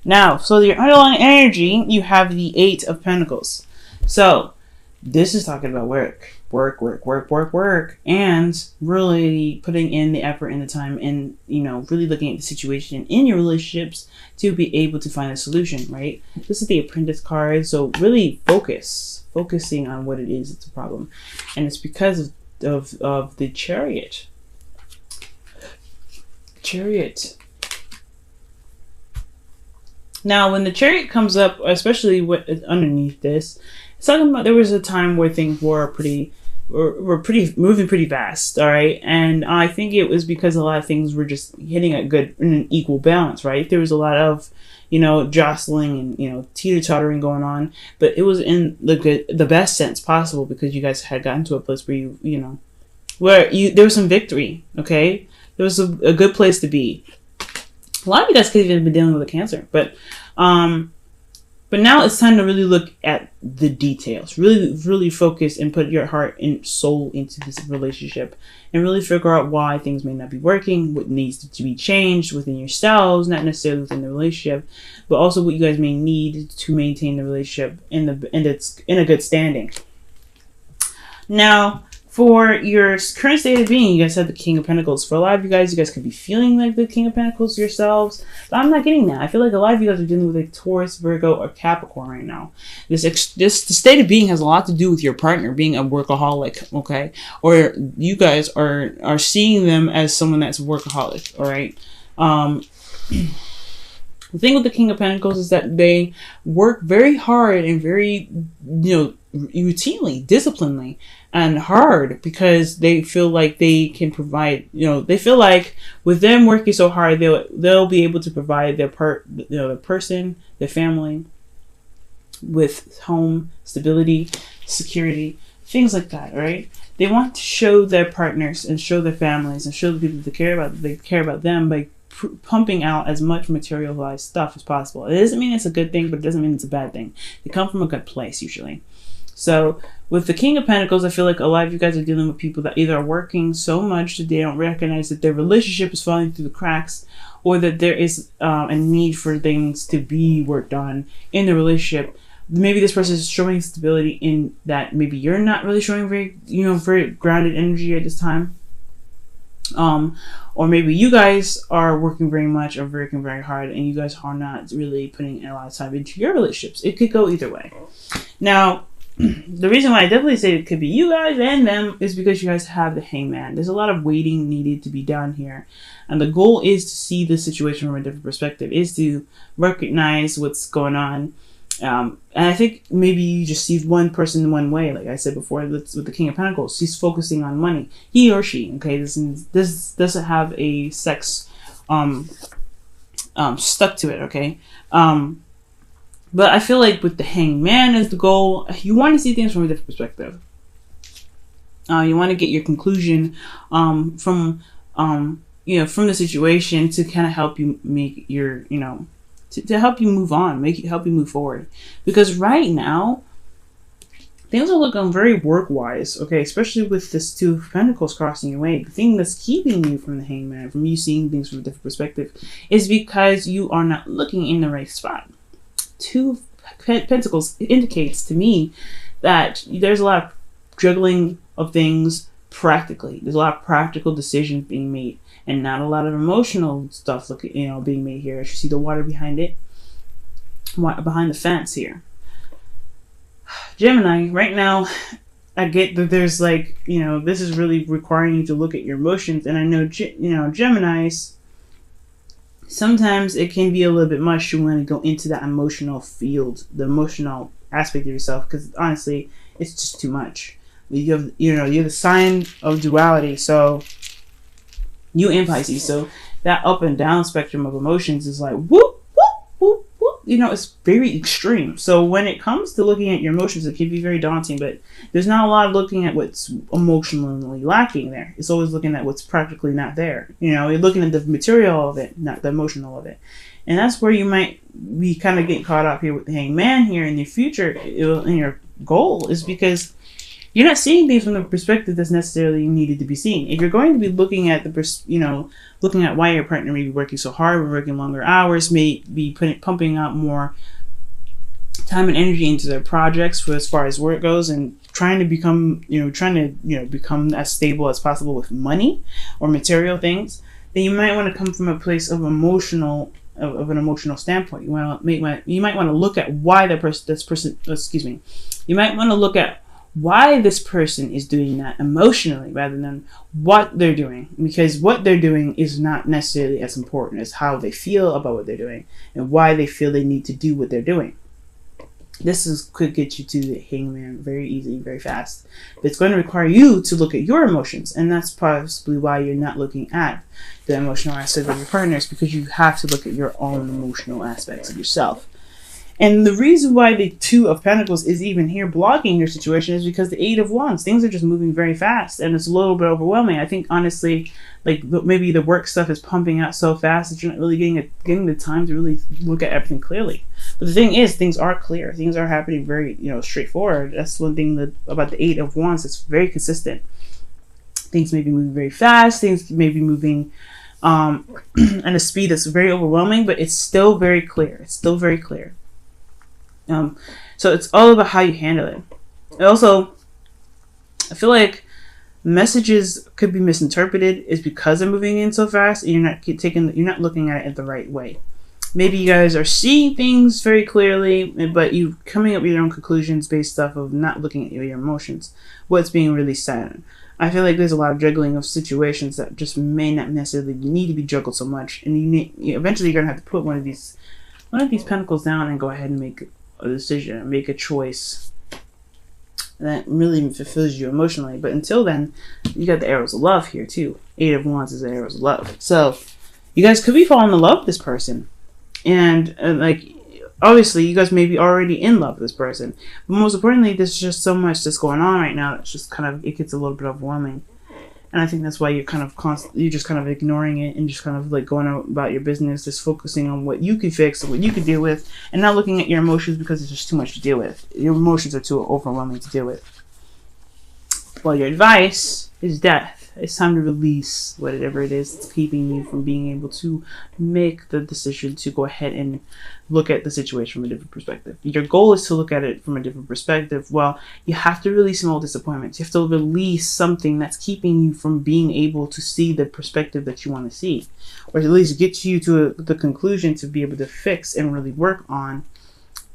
Now, so your underlying energy, you have the Eight of Pentacles. So this is talking about work, and really putting in the effort and the time, and really looking at the situation in your relationships to be able to find a solution. Right? This is the Apprentice card, so really focusing on what it is that's a problem, and it's because of the Chariot. Now, when the Chariot comes up, especially underneath this, it's talking about there was a time where things were moving pretty fast, all right? And I think it was because a lot of things were just hitting in an equal balance, right? There was a lot of, jostling and, teeter-tottering going on, but it was in the best sense possible, because you guys had gotten to a place where there was some victory, okay? There was a good place to be. A lot of you guys could have even been dealing with a Cancer, but now it's time to really look at the details. Really focus and put your heart and soul into this relationship, and really figure out why things may not be working, what needs to be changed within yourselves, not necessarily within the relationship, but also what you guys may need to maintain the relationship in a good standing. Now, for your current state of being, you guys have the King of Pentacles. For a lot of you guys could be feeling like the King of Pentacles yourselves, but I'm not getting that. I feel like a lot of you guys are dealing with a Taurus, Virgo, or Capricorn right now. The state of being has a lot to do with your partner being a workaholic, okay? Or you guys are seeing them as someone that's a workaholic, all right? The thing with the King of Pentacles is that they work very hard and very, routinely, disciplinedly, and hard, because they feel like they can provide, they feel like with them working so hard, they'll be able to provide their person, their family, with home, stability, security, things like that, right? They want to show their partners and show their families and show the people they care about them by pumping out as much materialized stuff as possible. It doesn't mean it's a good thing, but it doesn't mean it's a bad thing. They come from a good place usually. So with the King of Pentacles, I feel like a lot of you guys are dealing with people that either are working so much that they don't recognize that their relationship is falling through the cracks, or that there is a need for things to be worked on in the relationship. Maybe this person is showing stability in that maybe you're not really showing very grounded energy at this time. Or maybe you guys are working very much or working very hard, and you guys are not really putting a lot of time into your relationships. It could go either way. Now, the reason why I definitely say it could be you guys and them is because you guys have the Hangman. There's a lot of waiting needed to be done here. And the goal is to see the situation from a different perspective, is to recognize what's going on. And I think maybe you just see one person one way. Like I said before, with the King of Pentacles, he's focusing on money. He or she, okay? This doesn't have a sex stuck to it, okay? But I feel like with the Hangman as the goal, you want to see things from a different perspective. You want to get your conclusion from the situation to kind of help you make your, to help you move on, help you move forward. Because right now, things are looking very work-wise, okay? Especially with this Two of Pentacles crossing your way. The thing that's keeping you from the Hangman, from you seeing things from a different perspective, is because you are not looking in the right spot. Two of Pentacles indicates to me that there's a lot of juggling of things practically. There's a lot of practical decisions being made, and not a lot of emotional stuff being made here. As you see the water behind it, behind the fence here. Gemini, right now, I get that there's this is really requiring you to look at your emotions, and I know Geminis, sometimes it can be a little bit much to want to go into that emotional field, the emotional aspect of yourself, because honestly, it's just too much. You're the sign of duality, so you and Pisces, so that up and down spectrum of emotions is like whoop, whoop, whoop, whoop. It's very extreme. So when it comes to looking at your emotions, it can be very daunting, but there's not a lot of looking at what's emotionally lacking there. It's always looking at what's practically not there. You're looking at the material of it, not the emotional of it. And that's where you might be kind of getting caught up here with the Hangman here in the future, in your goal, is because you're not seeing things from the perspective that's necessarily needed to be seen. If you're going to be looking at looking at why your partner may be working so hard, working longer hours, may be pumping out more time and energy into their projects for as far as work goes, and trying to become become as stable as possible with money or material things, then you might want to come from a place of an emotional standpoint. You might want to look at why you might want to look at why this person is doing that emotionally rather than what they're doing, because what they're doing is not necessarily as important as how they feel about what they're doing and why they feel they need to do what they're doing. Could get you to the hangman very easily, very fast. But it's going to require you to look at your emotions, and that's possibly why you're not looking at the emotional aspect of your partners, because you have to look at your own emotional aspects of yourself. And the reason why the Two of Pentacles is even here blocking your situation is because the Eight of Wands, things are just moving very fast, and it's a little bit overwhelming. I think honestly, like maybe the work stuff is pumping out so fast that you're not really getting the time to really look at everything clearly. But the thing is, things are clear. Things are happening very, straightforward. That's one thing about the Eight of Wands. It's very consistent. Things may be moving very fast. Things may be moving at a speed that's very overwhelming, but it's still very clear. It's still very clear. So it's all about how you handle it. And also, I feel like messages could be misinterpreted is because they're moving in so fast, and you're not looking at it the right way. Maybe you guys are seeing things very clearly, but you coming up with your own conclusions based off of not looking at your emotions, what's being really said. I feel like there's a lot of juggling of situations that just may not necessarily need to be juggled so much, and eventually you're gonna have to put one of these pentacles down and go ahead and make a decision, make a choice that really fulfills you emotionally. But until then, you got the arrows of love here too. Eight of Wands is the arrows of love. So you guys could be falling in love with this person, and obviously you guys may be already in love with this person. But most importantly, there's just so much that's going on right now that's just it gets a little bit overwhelming. And I think that's why you're you're just kind of ignoring it and just kind of like going about your business, just focusing on what you can fix and what you can deal with, and not looking at your emotions because it's just too much to deal with. Your emotions are too overwhelming to deal with. Well, your advice is death. It's time to release whatever it is that's keeping you from being able to make the decision to go ahead and look at the situation from a different perspective. Your goal is to look at it from a different perspective. Well, you have to release some old disappointments. You have to release something that's keeping you from being able to see the perspective that you want to see, or at least get you to the conclusion to be able to fix and really work on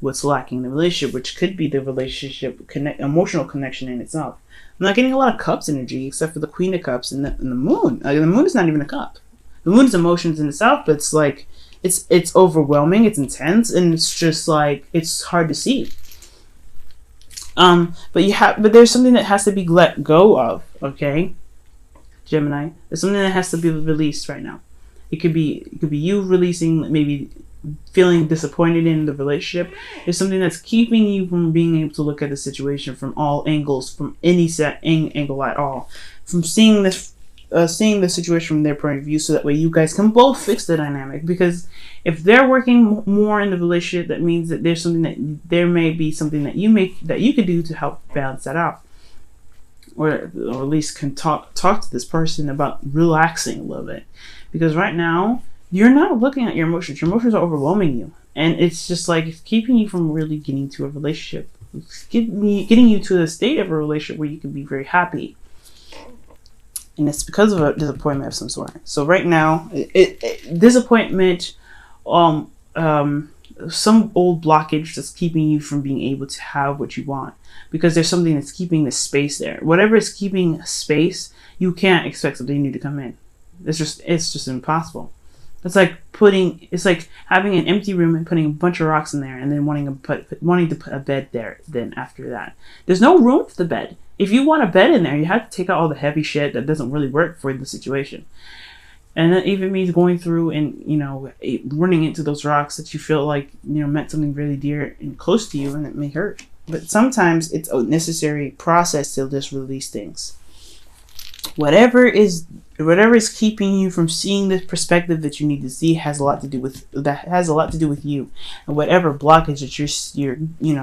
what's lacking in the relationship, which could be the relationship emotional connection in itself. I'm not getting a lot of cups energy except for the Queen of Cups and the Moon. The Moon is not even a cup. The Moon is emotions in itself, but it's like it's overwhelming, it's intense, and it's just like it's hard to see. But there's something that has to be let go of, okay? Gemini. There's something that has to be released right now. It could be you releasing, maybe feeling disappointed in the relationship. There's something that's keeping you from being able to look at the situation from all angles, from any set angle at all, from seeing the situation from their point of view, so that way you guys can both fix the dynamic. Because if they're working more in the relationship, that means that there may be something that you could do to help balance that out, or at least can talk to this person about relaxing a little bit. Because right now, you're not looking at your emotions. Your emotions are overwhelming you. And it's just like it's keeping you from really getting to a relationship. It's getting you to a state of a relationship where you can be very happy. And it's because of a disappointment of some sort. So right now, disappointment, some old blockage that's keeping you from being able to have what you want. Because there's something that's keeping the space there. Whatever is keeping space, you can't expect something new to come in. It's just impossible. It's like having an empty room and putting a bunch of rocks in there, and then wanting to put a bed there. Then after that, there's no room for the bed. If you want a bed in there, you have to take out all the heavy shit that doesn't really work for the situation. And that even means going through and running into those rocks that you feel like meant something really dear and close to you, and it may hurt. But sometimes it's a necessary process to just release things. Whatever is keeping you from seeing the perspective that you need to see has a lot to do with you, and whatever blockage that you're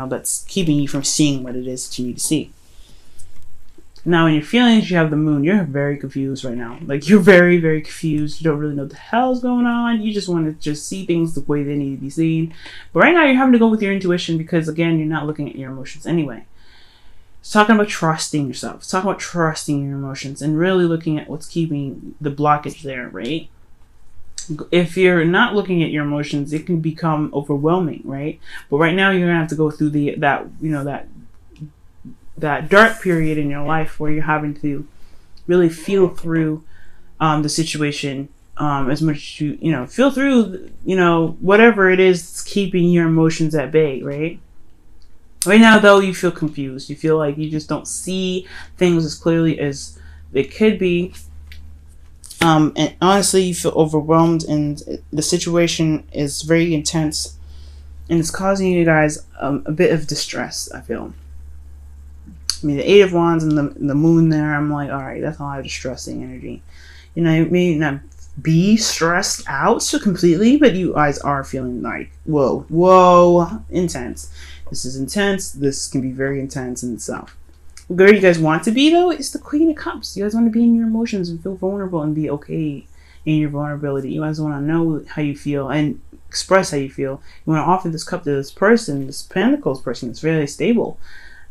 that's keeping you from seeing what it is that you need to see. Now, in your feelings, you have the moon. You're very confused right now. Like, you're very, very confused. You don't really know what the hell's going on. You just want to just see things the way they need to be seen. But right now, you're having to go with your intuition because, again, you're not looking at your emotions anyway. It's talking about trusting yourself. It's talking about trusting your emotions and really looking at what's keeping the blockage there, right? If you're not looking at your emotions, it can become overwhelming, right? But right now, you're gonna have to go through that dark period in your life where you're having to really feel through the situation as much as you feel through whatever it is that's keeping your emotions at bay, right? Right now, though, you feel confused. You feel like you just don't see things as clearly as they could be. And honestly, you feel overwhelmed, and the situation is very intense, and it's causing you guys a bit of distress, I feel. I mean, the Eight of Wands and the moon there, I'm like, all right, that's a lot of distressing energy. You may not be stressed out so completely, but you guys are feeling like, whoa, intense. This is intense. This can be very intense in itself. Where you guys want to be, though, is the Queen of Cups. You guys want to be in your emotions and feel vulnerable and be okay in your vulnerability. You guys want to know how you feel and express how you feel. You want to offer this cup to this person, this Pentacles person that's really stable,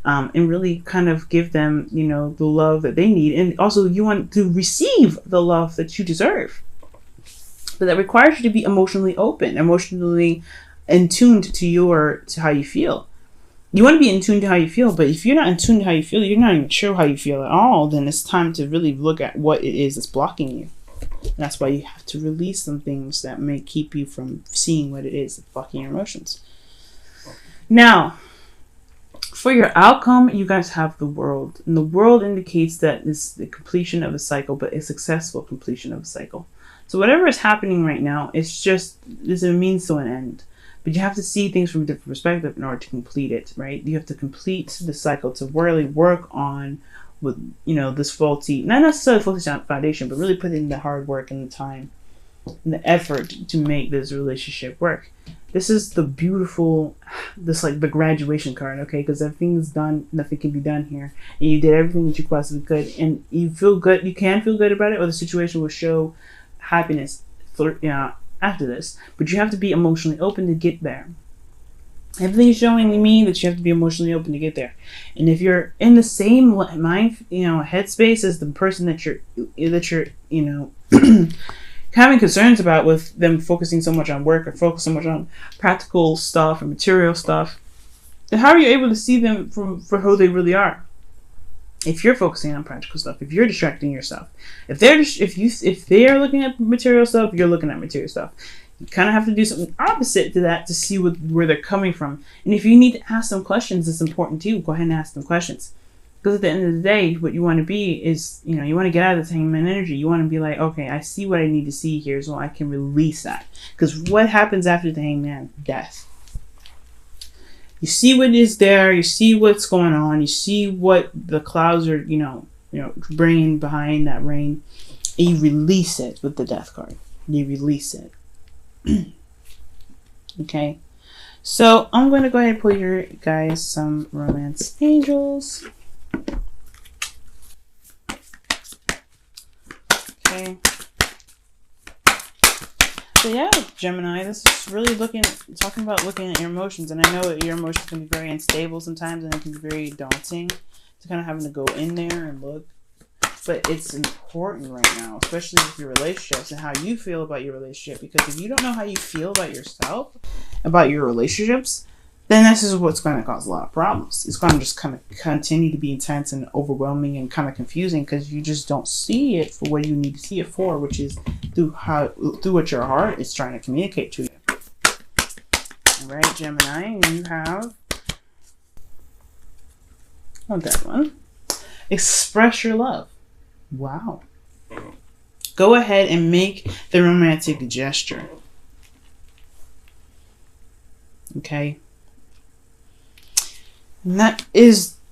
and really kind of give them, the love that they need. And also, you want to receive the love that you deserve. But that requires you to be emotionally open, emotionally in tune to how you feel. You want to be in tune to how you feel, but if you're not in tune to how you feel, you're not even sure how you feel at all, then it's time to really look at what it is that's blocking you. And that's why you have to release some things that may keep you from seeing what it is that's blocking your emotions. Now, for your outcome, you guys have the World. And the World indicates that it's the completion of a cycle, but a successful completion of a cycle. So whatever is happening right now, it's a means to an end. But you have to see things from a different perspective in order to complete it, right? You have to complete the cycle to really work on with, this faulty, not necessarily faulty foundation, but really put in the hard work and the time and the effort to make this relationship work. This is the beautiful, the graduation card, okay? Because everything's done, nothing can be done here. And you did everything that you possibly could, and you feel good, you can feel good about it, or the situation will show happiness after this, but you have to be emotionally open to get there. Everything is showing me that you have to be emotionally open to get there. And if you're in the same mind, headspace as the person that you're having concerns about, with them focusing so much on work or focusing so much on practical stuff or material stuff, then how are you able to see them for who they really are? If you're focusing on practical stuff, if you're distracting yourself, if they are looking at material stuff, you're looking at material stuff. You kind of have to do something opposite to that to see where they're coming from. And if you need to ask them questions, it's important too. Go ahead and ask them questions. Because at the end of the day, what you want to be is, you want to get out of this hangman energy. You want to be like, okay, I see what I need to see here, so I can release that. Because what happens after the hangman? Death. You see what is there, you see what's going on, you see what the clouds are, bringing behind that rain, and you release it with the Death card. You release it. Okay? So, I'm going to go ahead and pull your guys some romance angels. Okay. So yeah, Gemini, this is really talking about looking at your emotions. And I know that your emotions can be very unstable sometimes, and it can be very daunting to kind of having to go in there and look. But it's important right now, especially with your relationships and how you feel about your relationship. Because if you don't know how you feel about yourself, about your relationships, then this is what's going to cause a lot of problems. It's going to just kind of continue to be intense and overwhelming and kind of confusing because you just don't see it for what you need to see it for, which is through what your heart is trying to communicate to you. All right, Gemini, you have that one. Express your love. Wow. Go ahead and make the romantic gesture. Okay. And I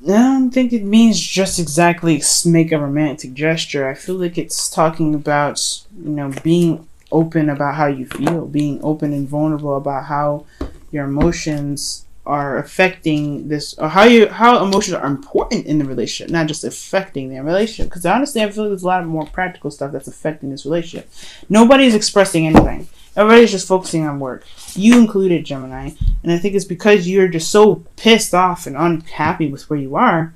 don't think it means just exactly make a romantic gesture. I feel like it's talking about, being open about how you feel, being open and vulnerable about how your emotions are affecting this, or how emotions are important in the relationship, not just affecting their relationship. Because honestly, I feel like there's a lot of more practical stuff that's affecting this relationship. Nobody's expressing anything. Everybody's just focusing on work. You included, Gemini. And I think it's because you're just so pissed off and unhappy with where you are.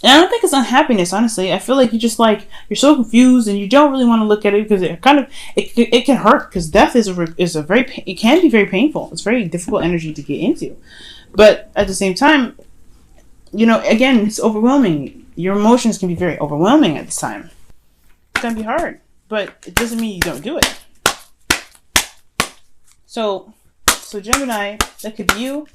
And I don't think it's unhappiness, honestly. I feel like you just like, you're so confused and you don't really want to look at it because it kind of, it can hurt, because death is a very, it can be very painful. It's very difficult energy to get into. But at the same time, you know, again, it's overwhelming. Your emotions can be very overwhelming at this time. It's going to be hard, but it doesn't mean you don't do it. So Gemini, that could be you.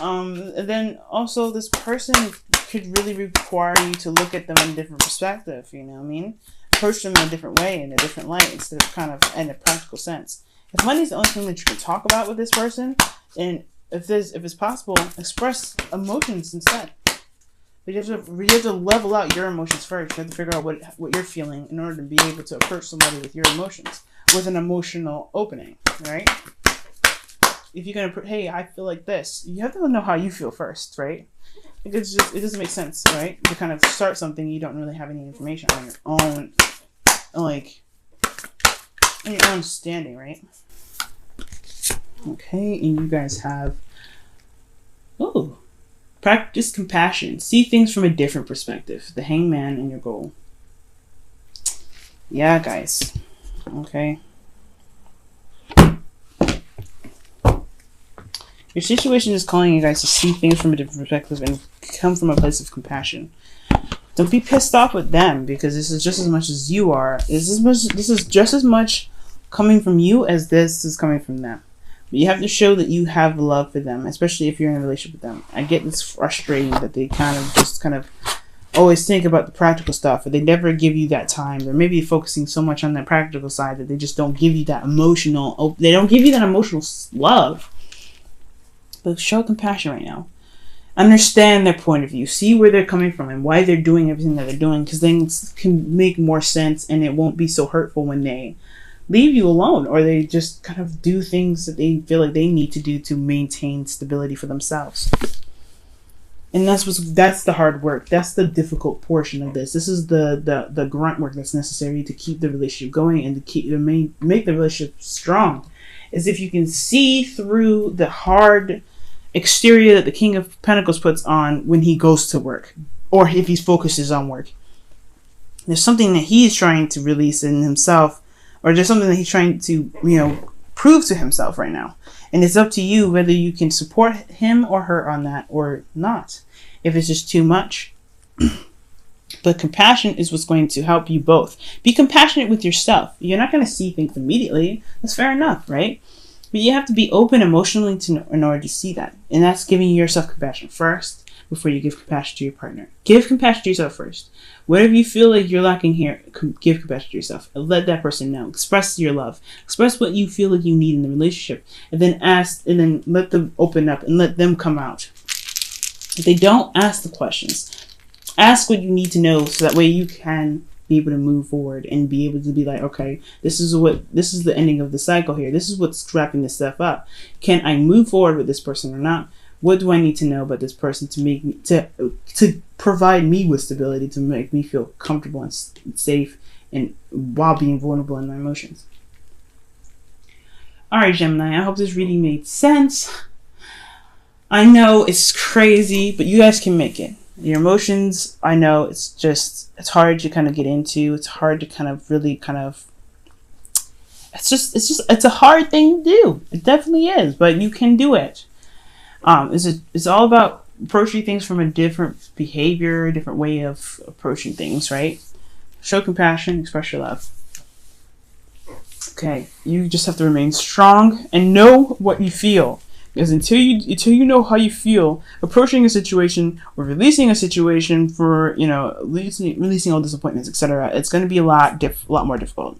And then also this person could really require you to look at them in a different perspective, you know what I mean? Approach them in a different way, in a different light, instead of kind of in a practical sense. If money's the only thing that you can talk about with this person, and if it's possible, express emotions instead. But you have to level out your emotions first. You have to figure out what you're feeling in order to be able to approach somebody with your emotions, with an emotional opening, right? If you're gonna, hey, I feel like this, you have to know how you feel first, right? It doesn't make sense, right? To kind of start something you don't really have any information on your own, like, on your own standing, right? Okay, and you guys have, practice compassion. See things from a different perspective. The Hangman and your goal. Yeah, guys. Okay. Your situation is calling you guys to see things from a different perspective and come from a place of compassion. Don't be pissed off with them, because this is just as much as you are. This is just as much coming from you as this is coming from them. But you have to show that you have love for them, especially if you're in a relationship with them. I get it's frustrating that they kind of always think about the practical stuff, but they never give you that time. They're maybe focusing so much on that practical side that they just don't give you that emotional. They don't give you that emotional love. But show compassion right now. Understand their point of view. See where they're coming from and why they're doing everything that they're doing, because things can make more sense and it won't be so hurtful when they leave you alone, or they just kind of do things that they feel like they need to do to maintain stability for themselves. And that's the hard work. That's the difficult portion of this. This is the grunt work that's necessary to keep the relationship going and to make the relationship strong. Is if you can see through the hard exterior that the King of Pentacles puts on when he goes to work, or if he focuses on work. There's something that he's trying to release in himself, or there's something that he's trying to, prove to himself right now. And it's up to you whether you can support him or her on that or not. If it's just too much. But compassion is what's going to help you both. Be compassionate with yourself. You're not going to see things immediately. That's fair enough, right? But you have to be open emotionally in order to see that. And that's giving yourself compassion first before you give compassion to your partner. Give compassion to yourself first. Whatever you feel like you're lacking here, give compassion to yourself. And let that person know. Express your love. Express what you feel like you need in the relationship. And then let them open up and let them come out. If they don't, ask the questions. Ask what you need to know, so that way you can be able to move forward and be able to be like, okay, this is the ending of the cycle here. This is what's wrapping this stuff up. Can I move forward with this person or not? What do I need to know about this person to make me to provide me with stability, to make me feel comfortable and safe, and while being vulnerable in my emotions? All right, Gemini, I hope this reading made sense. I know it's crazy, but you guys can make it. Your emotions, I know it's hard to kind of get into. It's hard to kind of really it's a hard thing to do. It definitely is, but you can do it. It's all about approaching things from a different behavior, a different way of approaching things, right? Show compassion, express your love. Okay, you just have to remain strong and know what you feel. Because until you know how you feel approaching a situation or releasing a situation for, releasing all disappointments, etc., it's going to be a lot more difficult.